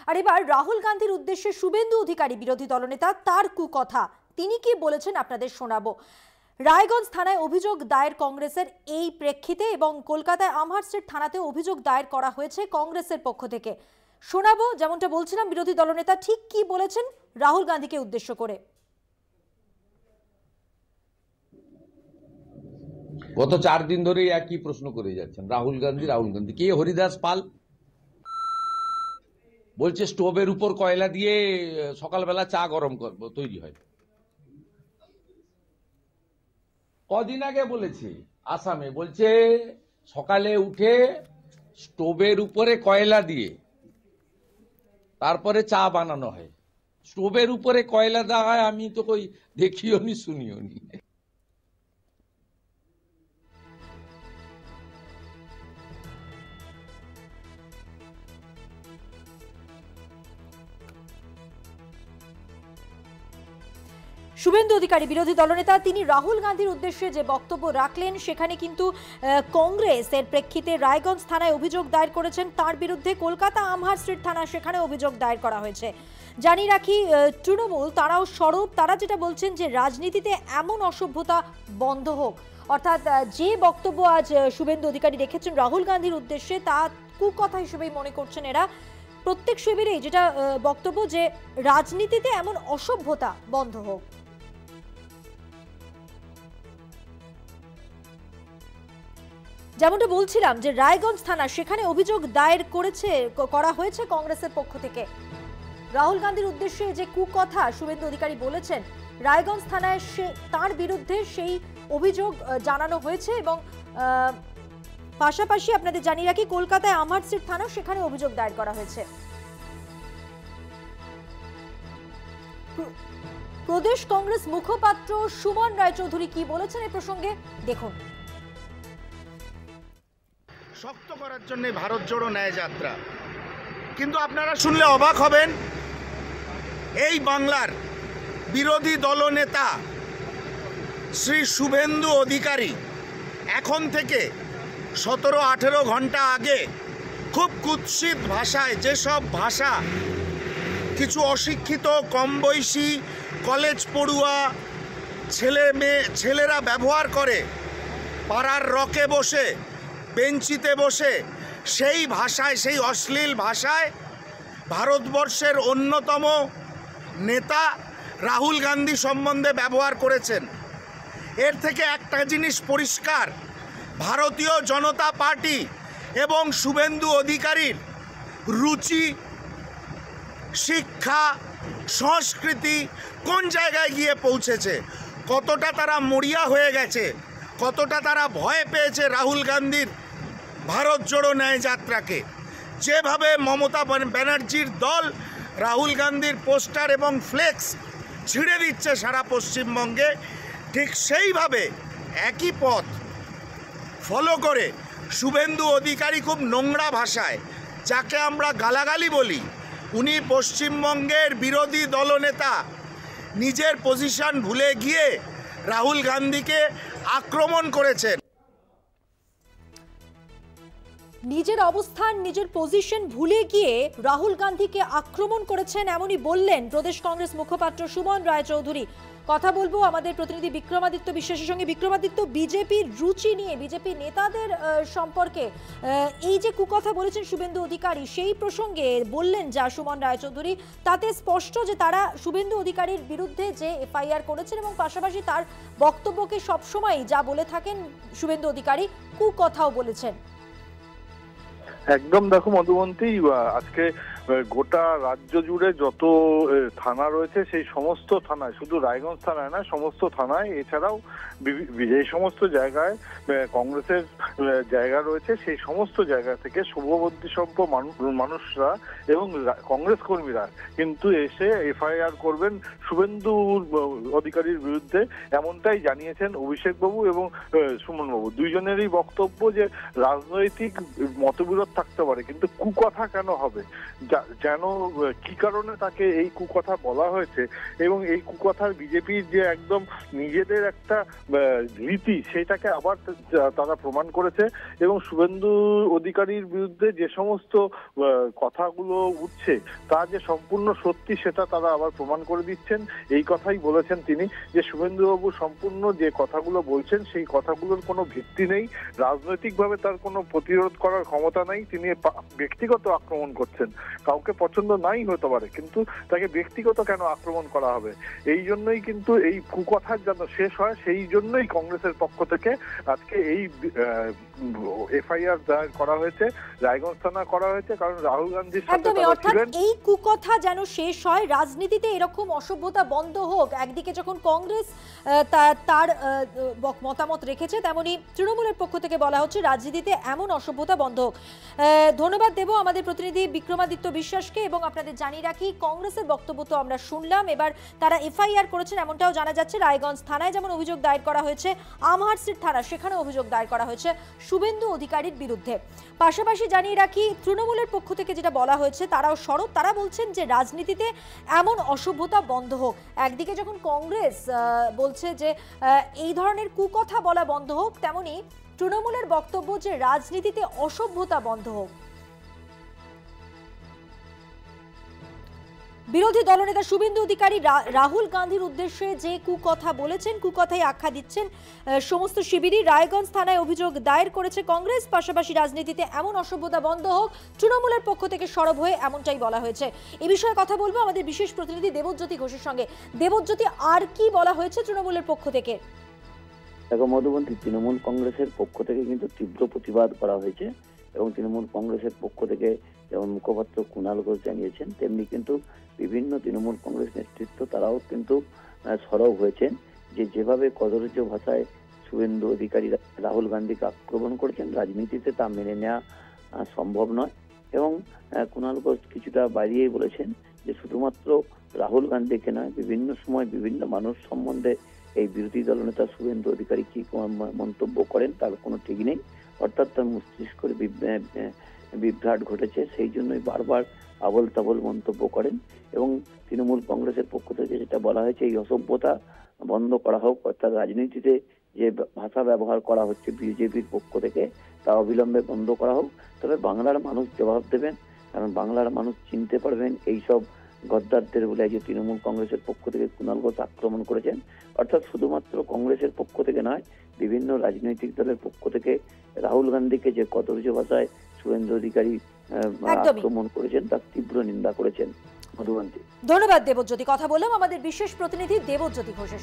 আর এবার রাহুল গান্ধীর উদ্দেশ্যে শুভেন্দু অধিকারী বিরোধী দলনেতা তার কুকথা তিনি কি বলেছেন আপনাদের শোনাবো। রায়গঞ্জ থানায় অভিযোগ দায়ের কংগ্রেসের এই প্রেক্ষিতে এবং কলকাতায় আমহার্স্টের থানাতে অভিযোগ দায়ের করা হয়েছে কংগ্রেসের পক্ষ থেকে। শোনাবো যেমনটা বলছিলাম বিরোধী দলনেতা ঠিক কি বলেছেন রাহুল গান্ধীকে উদ্দেশ্য করে। গত 4 দিন ধরেই একই প্রশ্ন করে যাচ্ছেন রাহুল গান্ধী কে? হরিদাস পাল বলছে স্টোভের উপর কয়লা দিয়ে সকালবেলা চা গরম তৈরি হয়। কদিন আগে বলেছে আসামে, বলছে সকালে উঠে স্টোভের উপরে কয়লা দিয়ে তারপরে চা বানানো হয়। স্টোভের উপরে কয়লা দেওয়া হয় আমি তো কই দেখিও নি শুনিও নি। শুভেন্দু অধিকারী বিরোধী দলনেতা তিনি রাহুল গান্ধীর উদ্দেশ্যে যে বক্তব্য রাখলেন সেখানে কিন্তু কংগ্রেসের প্রেক্ষিতে রায়গঞ্জ থানায় অভিযোগ দায়ের করেছেন তার বিরুদ্ধে। কলকাতা আমহার্স্টের থানা সেখানে অভিযোগ দায়ের করা হয়েছে। জানি রাখি তৃণমূল তারাও সরব, তারা যেটা বলছেন যে রাজনীতিতে এমন অসভ্যতা বন্ধ হোক, অর্থাৎ যে বক্তব্য আজ শুভেন্দু অধিকারী রেখেছেন রাহুল গান্ধীর উদ্দেশ্যে তা কুকথা হিসেবেই মনে করছেন এরা। প্রত্যেক শিবিরেই যেটা বক্তব্য যে রাজনীতিতে এমন অসভ্যতা বন্ধ হোক। যেমনটা বলছিলাম যে রায়গঞ্জ থানা সেখানে অভিযোগ দায়ের করা হয়েছে কংগ্রেসের পক্ষ থেকে। রাহুল গান্ধীর উদ্দেশ্যে যে কুকথা শুভেন্দু অধিকারী বলেছেন রায়গঞ্জ থানায় তার বিরুদ্ধে সেই অভিযোগ জানানো হয়েছে এবং পাশাপাশি আপনাদের জানিয়ে রাখি কলকাতায় আমহার্স্টের থানা সেখানে অভিযোগ দায়ের করা হয়েছে। প্রদেশ কংগ্রেস মুখপাত্র সুমন রায়চৌধুরী কি বলেছেন এই প্রসঙ্গে দেখুন। শক্ত করার জন্য ভারত জোড়ো ন্যায় যাত্রা, কিন্তু আপনারা শুনলে অবাক হবেন এই বাংলার বিরোধী দলনেতা শ্রী শুভেন্দু অধিকারী এখন থেকে 17-18 ঘন্টা আগে খুব কুৎসিত ভাষায়, যেসব ভাষা কিছু অশিক্ষিত কম বয়সী কলেজ পড়ুয়া ছেলেরা ব্যবহার করে পাড়ার রকে বসে বেঞ্চিতে বসে, সেই ভাষায়, সেই অশ্লীল ভাষায় ভারতবর্ষের অন্যতম নেতা রাহুল গান্ধী সম্বন্ধে ব্যবহার করেছেন। এর থেকে একটা জিনিস পরিষ্কার, ভারতীয় জনতা পার্টি এবং শুভেন্দু অধিকারীর রুচি, শিক্ষা, সংস্কৃতি কোন জায়গায় গিয়ে পৌঁছেছে, কতটা তারা মরিয়া হয়ে গেছে, কতটা তারা ভয় পেয়েছে রাহুল গান্ধীর ভারত জোড়ো ন্যায় যাত্রাকে। যেভাবে মমতা ব্যানার্জির দল রাহুল গান্ধীর পোস্টার এবং ফ্লেক্স ছিঁড়ে দিচ্ছে সারা পশ্চিমবঙ্গে, ঠিক সেইভাবে একই পথ ফলো করে শুভেন্দু অধিকারী খুব নোংরা ভাষায়, যাকে আমরা গালাগালি বলি, উনি পশ্চিমবঙ্গের বিরোধী দলনেতা নিজের পজিশন ভুলে গিয়ে রাহুল গান্ধীকে আক্রমণ করেছেন। নিজের অবস্থান, নিজের পজিশন ভুলে গিয়ে রাহুল গান্ধীকে আক্রমণ করেছেন এমনই বললেন প্রদেশ কংগ্রেস মুখপাত্র সুমন রায়চৌধুরী। কথা বলবো আমাদের প্রতিনিধি বিক্রমাদিত্য বিশ্বাসের সঙ্গে। বিক্রমাদিত্য, বিজেপির রুচি নিয়ে, বিজেপি নেতাদের সম্পর্কে এই যে কুকথা বলেছেন শুভেন্দু অধিকারী, সেই প্রসঙ্গে বললেন যা সুমন রায়চৌধুরী, তাতে স্পষ্ট যে তারা শুভেন্দু অধিকারীর বিরুদ্ধে যে এফআইআর করেছেন এবং পাশাপাশি তার বক্তব্যকে সবসময় যা বলে থাকেন শুভেন্দু অধিকারী কুকথাও বলেছেন। একদম, দেখো মধুবন্তী, আজকে গোটা রাজ্য জুড়ে যত থানা রয়েছে সেই সমস্ত থানায়, শুধু রায়গঞ্জ থানায় না, সমস্ত থানায়, এছাড়াও যে সমস্ত জায়গায় কংগ্রেসের জায়গা রয়েছে সেই সমস্ত জায়গা থেকে শুভবুদ্ধিসম্পন্ন মানুষরা এবং কংগ্রেস কর্মীরা কিন্তু এসে এফআইআর করবেন শুভেন্দু অধিকারীর বিরুদ্ধে, এমনটাই জানিয়েছেন অভিষেক বাবু এবং সুমন বাবু। দুইজনেরই বক্তব্য যে রাজনৈতিক মতবিরোধ থাকতে পারে, কিন্তু কুকথা কেন হবে? যেন কি কারণে তাকে এই কুকথা বলা হয়েছে, এবং এই কুকথার বিজেপির যে একদম নিজেদের একটা রীতি, সেটাকে আবার তারা প্রমাণ করেছে। এবং শুভেন্দু অধিকারীর বিরুদ্ধে যে সমস্ত কথাগুলো উঠছে তা যে সম্পূর্ণ সত্যি সেটা তারা আবার প্রমাণ করে দিচ্ছেন। এই কথাই বলেছেন তিনি, যে শুভেন্দুবাবু সম্পূর্ণ যে কথাগুলো বলছেন সেই কথাগুলোর কোনো ভিত্তি নেই, রাজনৈতিকভাবে তার কোনো প্রতিরোধ করার ক্ষমতা নেই, তিনি ব্যক্তিগত আক্রমণ করছেন। কাউকে পছন্দ নাই হতে পারে, কিন্তু তাকে ব্যক্তিগত কেন আক্রমণ করা হবে? এই জন্যই কিন্তু এই কুকথার যেন শেষ হয়, সেই জন্যই কংগ্রেসের পক্ষ থেকে আজকে এই এফআইআর দায়ের করা হয়েছে, রায়গঞ্জ থানা করা হয়েছে। কারণ রাহুল গান্ধীর সাথে একদমই, তারা অর্থাৎ ছিলেন। এই কুকথা যেন শেষ হয়, রাজনীতিতে এরকম অসভ্যতা বন্ধ হোক। একদিকে যখন কংগ্রেস তার মতামত রেখেছে, তেমনি তৃণমূলের পক্ষ থেকে বলা হচ্ছে রাজনীতিতে এমন অসভ্যতা বন্ধ হোক। ধন্যবাদ দেব আমাদের প্রতিনিধি বিক্রমাদিত্য বিশ্বাসকে। এবং আপনাদের জানিয়ে রাখি, কংগ্রেসের বক্তব্য তো আমরা শুনলাম, এবার তারা এফআইআর করেছেন এমনটাও জানা যাচ্ছে। রায়গঞ্জ থানায় যেমন অভিযোগ দায়ের করা হয়েছে, আমহারসির থানা সেখানে অভিযোগ দায়ের করা হয়েছে শুভেন্দু অধিকারীর বিরুদ্ধে। পাশাপাশি জানিয়ে রাখি, তৃণমূলের পক্ষ থেকে যেটা বলা হয়েছে তারাও সরব, তারা বলছেন যে রাজনীতিতে এমন অসভ্যতা বন্ধ হোক। একদিকে যখন কংগ্রেস বলছে যে এই ধরনের কুকথা বলা বন্ধ হোক, তেমনি তৃণমূলের বক্তব্য যে রাজনীতিতে অসভ্যতা বন্ধ হোক। বিরোধী দলনেতা শুভেন্দু অধিকারী রাহুল গান্ধীর উদ্দেশ্যে যে কুকথা বলেছেন, কুকথাই আখ্যা দিচ্ছেন সমস্ত শিবিরই। রায়গঞ্জ থানায় অভিযোগ দায়ের করেছে কংগ্রেস। পাশাপাশি রাজনীতিতে এমন অসভ্যতা বন্ধ হোক, তৃণমূলের পক্ষ থেকে সরব হয়ে এমনটাই বলা হয়েছে। এ বিষয়ে কথা বলবো আমাদের বিশেষ প্রতিনিধি দেবজ্যোতি ঘোষের সঙ্গে। দেবজ্যোতি, আর কি বলা হয়েছে তৃণমূলের পক্ষ থেকে? দেখো মধুবন্তী, তৃণমূল কংগ্রেসের পক্ষ থেকে কিন্তু তীব্র প্রতিবাদ করা হয়েছে, এবং তৃণমূল কংগ্রেসের পক্ষ থেকে যেমন মুখপাত্র কুণাল ঘোষ জানিয়েছেন, তেমনি কিন্তু বিভিন্ন তৃণমূল কংগ্রেস নেতৃত্ব তারাও কিন্তু সরব হয়েছেন, যে যেভাবে কদর্য ভাষায় শুভেন্দু অধিকারী রাহুল গান্ধীকে আক্রমণ করেছেন, রাজনীতিতে তা মেনে নেওয়া সম্ভব নয়। এবং কুণাল ঘোষ কিছুটা বাড়িয়েই বলেছেন যে শুধুমাত্র রাহুল গান্ধীকে নয়, বিভিন্ন সময় বিভিন্ন মানুষ সম্বন্ধে এই বিরোধী দলনেতা শুভেন্দু অধিকারী কি মন্তব্য করেন তার কোনো ঠিক নেই। অর্থাৎ তার মস্তিষ্কের বিভ্রাট ঘটেছে, সেই জন্যই বারবার আবল তাবল মন্তব্য করেন। এবং তৃণমূল কংগ্রেসের পক্ষ থেকে যেটা বলা হয়েছে, এই অসভ্যতা বন্ধ করা হোক, অর্থাৎ রাজনীতিতে যে ভাষা ব্যবহার করা হচ্ছে বিজেপির পক্ষ থেকে তা অবিলম্বে বন্ধ করা হোক। তবে বাংলার মানুষ জবাব দেবেন, কারণ বাংলার মানুষ চিনতে পারবেন এইসব গদ্দারদের বলে যে তৃণমূল কংগ্রেসের পক্ষ থেকে কুণাল ঘোষ আক্রমণ করেছেন। অর্থাৎ শুধুমাত্র কংগ্রেসের পক্ষ থেকে নয়, বিভিন্ন রাজনৈতিক দলের পক্ষ থেকে রাহুল গান্ধীকে যে কদর্য ভাষায় শুভেন্দু অধিকারী আক্রমণ করেছেন তার তীব্র নিন্দা করেছেন। মধুবন্তী, ধন্যবাদ দেবজ্যোতি। কথা বললাম আমাদের বিশেষ প্রতিনিধি দেবজ্যোতি ঘোষের।